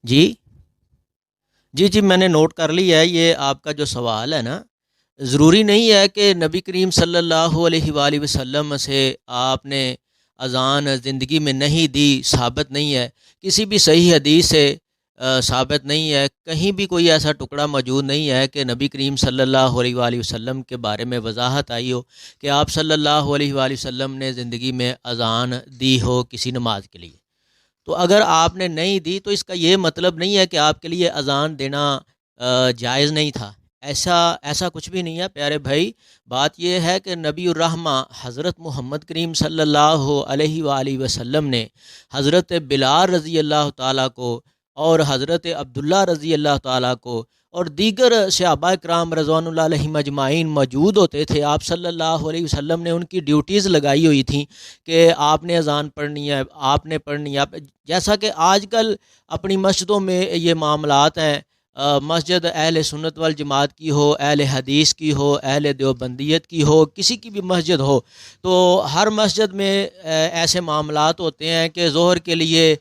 جی جی جی، میں نے نوٹ کر لیا ہے یہ آپ کا جو سوال ہے نا۔ ضروری نہیں ہے کہ نبی کریم صلی اللہ علیہ وآلہ وسلم سے آپ نے اذان زندگی میں نہیں دی، ثابت نہیں ہے کسی بھی صحیح حدیث سے، ثابت نہیں ہے کہیں بھی کوئی ایسا ٹکڑا موجود نہیں ہے کہ نبی کریم صلی اللہ علیہ وآلہ وسلم کے بارے میں وضاحت آئی ہو کہ آپ صلی اللہ علیہ وآلہ وسلم نے زندگی میں اذان دی ہو کسی نماز کے لیے۔ تو اگر آپ نے نہیں دی تو اس کا یہ مطلب نہیں ہے کہ آپ کے لیے اذان دینا جائز نہیں تھا۔ ایسا کچھ بھی نہیں ہے پیارے بھائی۔ بات یہ ہے کہ نبی الرحمہ حضرت محمد کریم صلی اللہ علیہ وآلہ وسلم نے حضرت بلال رضی اللہ تعالیٰ کو اور حضرت عبداللہ رضی اللہ تعالیٰ کو اور دیگر صحابہ کرام رضوان اللہ علیہم اجمعین موجود ہوتے تھے۔ آپ صلی اللہ علیہ وسلم نے ان کی ڈیوٹیز لگائی ہوئی تھیں کہ آپ نے اذان پڑھنی ہے، آپ نے پڑھنی ہے۔ جیسا کہ آج کل اپنی مسجدوں میں یہ معاملات ہیں، مسجد اہل سنت والجماعت کی ہو، اہل حدیث کی ہو، اہل دیوبندیت کی ہو، کسی کی بھی مسجد ہو، تو ہر مسجد میں ایسے معاملات ہوتے ہیں کہ ظہر کے لیے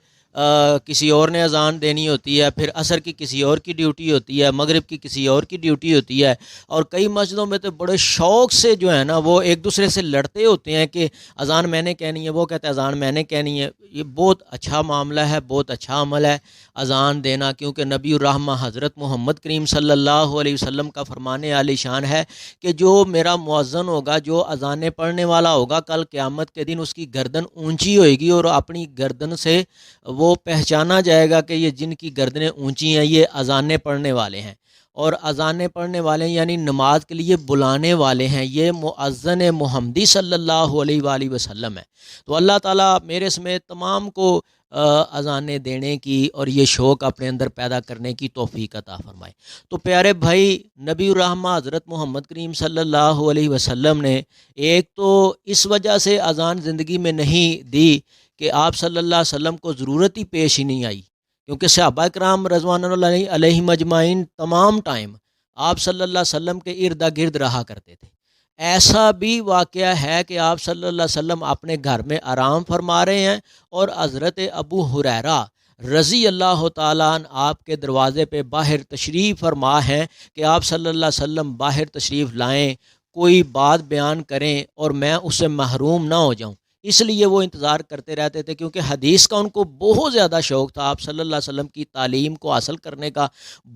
کسی اور نے اذان دینی ہوتی ہے، پھر عصر کی کسی اور کی ڈیوٹی ہوتی ہے، مغرب کی کسی اور کی ڈیوٹی ہوتی ہے، اور کئی مسجدوں میں تو بڑے شوق سے جو ہے نا وہ ایک دوسرے سے لڑتے ہوتے ہیں کہ اذان میں نے کہنی ہے، وہ کہتے ہیں اذان میں نے کہنی ہے۔ یہ بہت اچھا معاملہ ہے، بہت اچھا عمل ہے اذان دینا، کیونکہ نبی الرحمہ حضرت محمد کریم صلی اللہ علیہ وسلم کا فرمان عالی شان ہے کہ جو میرا مؤذن ہوگا، جو اذانیں پڑھنے والا ہوگا، کل قیامت کے دن اس کی گردن اونچی ہوئے گی اور اپنی گردن سے وہ پہچانا جائے گا کہ یہ جن کی گردنیں اونچی ہیں یہ اذانیں پڑھنے والے ہیں، اور اذانیں پڑھنے والے ہیں یعنی نماز کے لیے بلانے والے ہیں، یہ مؤذن محمدی صلی اللہ علیہ وآلہ وسلم ہے۔ تو اللہ تعالیٰ میرے سمیت تمام کو اذانیں دینے کی اور یہ شوق اپنے اندر پیدا کرنے کی توفیق عطا فرمائے۔ تو پیارے بھائی، نبی الرحمہ حضرت محمد کریم صلی اللہ علیہ وسلم نے ایک تو اس وجہ سے اذان زندگی میں نہیں دی کہ آپ صلی اللہ علیہ وسلم کو ضرورت ہی پیش ہی نہیں آئی، کیونکہ صحابہ کرام رضوان اللہ علیہم اجمعین تمام ٹائم آپ صلی اللہ علیہ وسلم کے ارد گرد رہا کرتے تھے۔ ایسا بھی واقعہ ہے کہ آپ صلی اللہ علیہ وسلم اپنے گھر میں آرام فرما رہے ہیں اور حضرت ابو ہریرہ رضی اللہ تعالیٰ عنہ آپ کے دروازے پہ باہر تشریف فرما ہیں کہ آپ صلی اللہ علیہ وسلم باہر تشریف لائیں، کوئی بات بیان کریں اور میں اس سے محروم نہ ہو جاؤں۔ اس لیے وہ انتظار کرتے رہتے تھے، کیونکہ حدیث کا ان کو بہت زیادہ شوق تھا، آپ صلی اللہ علیہ وسلم کی تعلیم کو حاصل کرنے کا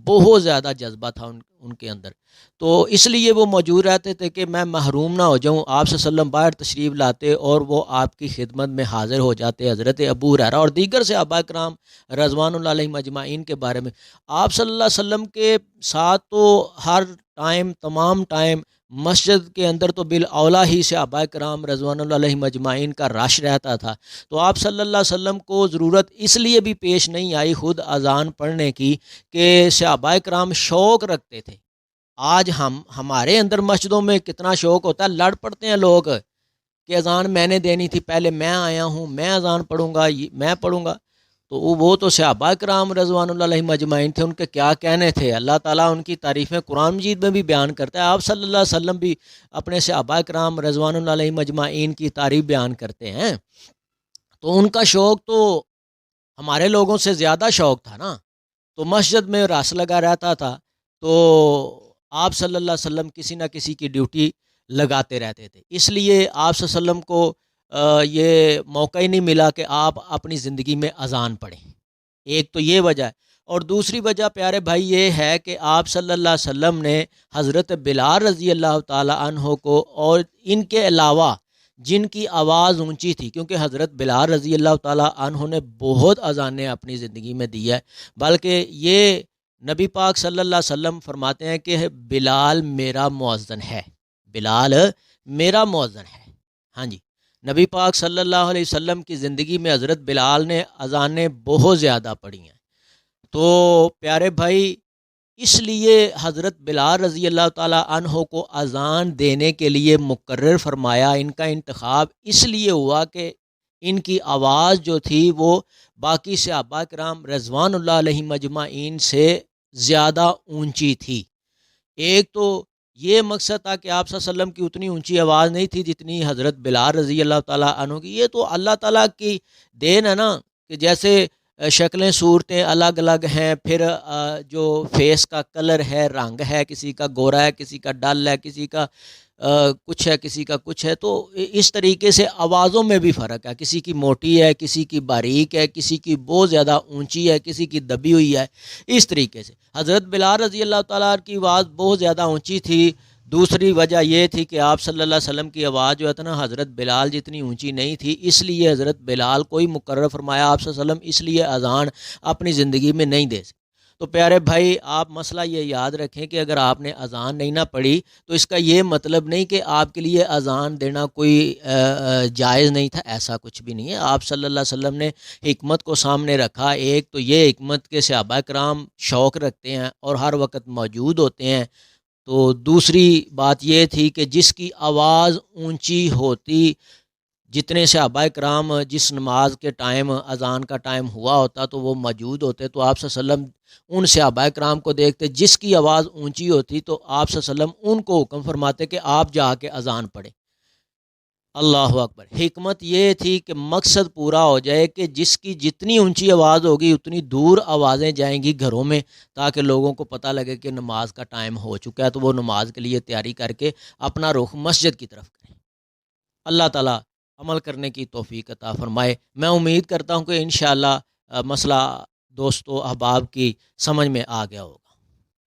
بہت زیادہ جذبہ تھا ان کے اندر۔ تو اس لیے وہ موجود رہتے تھے کہ میں محروم نہ ہو جاؤں۔ آپ صلی اللہ علیہ وسلم باہر تشریف لاتے اور وہ آپ کی خدمت میں حاضر ہو جاتے، حضرت ابو ہریرہ اور دیگر صحابہ کرام رضوان اللہ علیہم اجمعین کے بارے میں۔ آپ صلی اللہ علیہ وسلم کے ساتھ تو ہر ٹائم، تمام ٹائم مسجد کے اندر تو بالاولیٰ ہی صحابہ کرام رضوان اللہ علیہم اجمعین کا رش رہتا تھا، تو آپ صلی اللہ علیہ وسلم کو ضرورت اس لیے بھی پیش نہیں آئی خود اذان پڑھنے کی کہ صحابہ کرام شوق رکھتے تھے۔ آج ہمارے اندر مسجدوں میں کتنا شوق ہوتا ہے، لڑ پڑتے ہیں لوگ کہ اذان میں نے دینی تھی، پہلے میں آیا ہوں، میں اذان پڑھوں گا، میں پڑھوں گا۔ تو وہ تو صحابہ کرام رضوان اللہ علیہم اجمعین تھے، ان کے کیا کہنے تھے، اللہ تعالیٰ ان کی تعریفیں قرآن مجید میں بھی بیان کرتا ہے، آپ صلی اللہ علیہ وسلم بھی اپنے صحابہ کرام رضوان اللہ علیہم اجمعین کی تعریف بیان کرتے ہیں۔ تو ان کا شوق تو ہمارے لوگوں سے زیادہ شوق تھا نا، تو مسجد میں رس لگا رہتا تھا، تو آپ صلی اللہ علیہ وسلم کسی نہ کسی کی ڈیوٹی لگاتے رہتے تھے۔ اس لیے آپ صلی اللہ علیہ وسلم کو یہ موقع ہی نہیں ملا کہ آپ اپنی زندگی میں اذان پڑھیں۔ ایک تو یہ وجہ ہے، اور دوسری وجہ پیارے بھائی یہ ہے کہ آپ صلی اللہ علیہ وسلم نے حضرت بلال رضی اللہ تعالی عنہ کو اور ان کے علاوہ جن کی آواز اونچی تھی، کیونکہ حضرت بلال رضی اللہ تعالی عنہ نے بہت اذانیں اپنی زندگی میں دی ہے، بلکہ یہ نبی پاک صلی اللہ علیہ وسلم فرماتے ہیں کہ بلال میرا مؤذن ہے، بلال میرا مؤذن ہے۔ ہاں جی، نبی پاک صلی اللہ علیہ وسلم کی زندگی میں حضرت بلال نے اذانیں بہت زیادہ پڑھی ہیں۔ تو پیارے بھائی، اس لیے حضرت بلال رضی اللہ تعالیٰ عنہ کو اذان دینے کے لیے مقرر فرمایا، ان کا انتخاب اس لیے ہوا کہ ان کی آواز جو تھی وہ باقی صحابہ کرام رضوان اللہ علیہم اجمعین سے زیادہ اونچی تھی۔ ایک تو یہ مقصد تھا کہ آپ صلی اللہ علیہ وسلم کی اتنی اونچی آواز نہیں تھی جتنی حضرت بلال رضی اللہ تعالیٰ عنہ کی۔ یہ تو اللہ تعالیٰ کی دین ہے نا، کہ جیسے شکلیں صورتیں الگ الگ ہیں، پھر جو فیس کا کلر ہے، رنگ ہے، کسی کا گورا ہے، کسی کا ڈل ہے، کسی کا کچھ ہے، کسی کا کچھ ہے، تو اس طریقے سے آوازوں میں بھی فرق ہے، کسی کی موٹی ہے، کسی کی باریک ہے، کسی کی بہت زیادہ اونچی ہے، کسی کی دبی ہوئی ہے، اس طریقے سے حضرت بلال رضی اللہ تعالیٰ کی آواز بہت زیادہ اونچی تھی۔ دوسری وجہ یہ تھی کہ آپ صلی اللہ علیہ وسلم کی آواز جو ہے نا حضرت بلال جتنی اونچی نہیں تھی، اس لیے حضرت بلال کو ہی مقرر فرمایا آپ صلی اللہ علیہ وسلم، اس لیے اذان اپنی زندگی میں نہیں دے سکتے۔ تو پیارے بھائی، آپ مسئلہ یہ یاد رکھیں کہ اگر آپ نے اذان نہیں نہ پڑھی تو اس کا یہ مطلب نہیں کہ آپ کے لیے اذان دینا کوئی جائز نہیں تھا، ایسا کچھ بھی نہیں ہے۔ آپ صلی اللہ علیہ وسلم نے حکمت کو سامنے رکھا، ایک تو یہ حکمت کے صحابہ کرام شوق رکھتے ہیں اور ہر وقت موجود ہوتے ہیں، تو دوسری بات یہ تھی کہ جس کی آواز اونچی ہوتی، جتنے صحابہ کرام جس نماز کے ٹائم اذان کا ٹائم ہوا ہوتا تو وہ موجود ہوتے، تو آپ صلی اللہ علیہ وسلم ان صحابہ کرام کو دیکھتے جس کی آواز اونچی ہوتی تو آپ صلی اللہ علیہ وسلم ان کو حکم فرماتے کہ آپ جا کے اذان پڑھیں۔ اللہ اکبر۔ حکمت یہ تھی کہ مقصد پورا ہو جائے کہ جس کی جتنی اونچی آواز ہوگی اتنی دور آوازیں جائیں گی گھروں میں، تاکہ لوگوں کو پتہ لگے کہ نماز کا ٹائم ہو چکا ہے، تو وہ نماز کے لیے تیاری کر کے اپنا رخ مسجد کی طرف کریں۔ اللہ تعالیٰ عمل کرنے کی توفیق عطا فرمائے۔ میں امید کرتا ہوں کہ انشاءاللہ مسئلہ دوستو احباب کی سمجھ میں آ گیا ہوگا۔